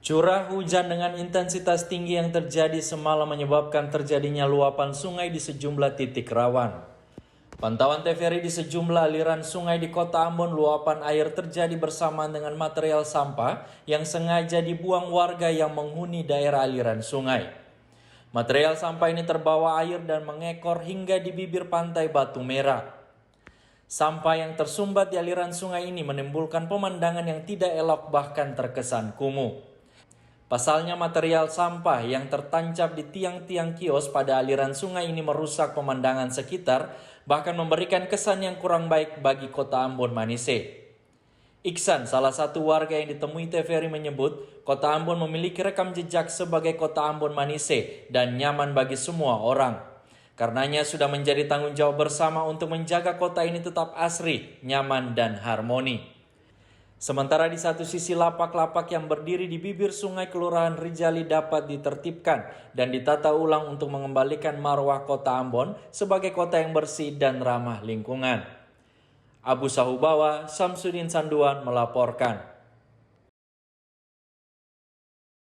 Curah hujan dengan intensitas tinggi yang terjadi semalam menyebabkan terjadinya luapan sungai di sejumlah titik rawan. Pantauan TVRI di sejumlah aliran sungai di Kota Ambon, luapan air terjadi bersamaan dengan material sampah yang sengaja dibuang warga yang menghuni daerah aliran sungai. Material sampah ini terbawa air dan mengekor hingga di bibir pantai Batu Merah. Sampah yang tersumbat di aliran sungai ini menimbulkan pemandangan yang tidak elok, bahkan terkesan kumuh. Pasalnya material sampah yang tertancap di tiang-tiang kios pada aliran sungai ini merusak pemandangan sekitar, bahkan memberikan kesan yang kurang baik bagi Kota Ambon Manise. Iksan, salah satu warga yang ditemui TVRI, menyebut Kota Ambon memiliki rekam jejak sebagai Kota Ambon Manise dan nyaman bagi semua orang. Karenanya sudah menjadi tanggung jawab bersama untuk menjaga kota ini tetap asri, nyaman, dan harmoni. Sementara di satu sisi lapak-lapak yang berdiri di bibir sungai Kelurahan Rijali dapat ditertibkan dan ditata ulang untuk mengembalikan marwah Kota Ambon sebagai kota yang bersih dan ramah lingkungan. Abu Sahubawa, Samsudin Sanduan melaporkan.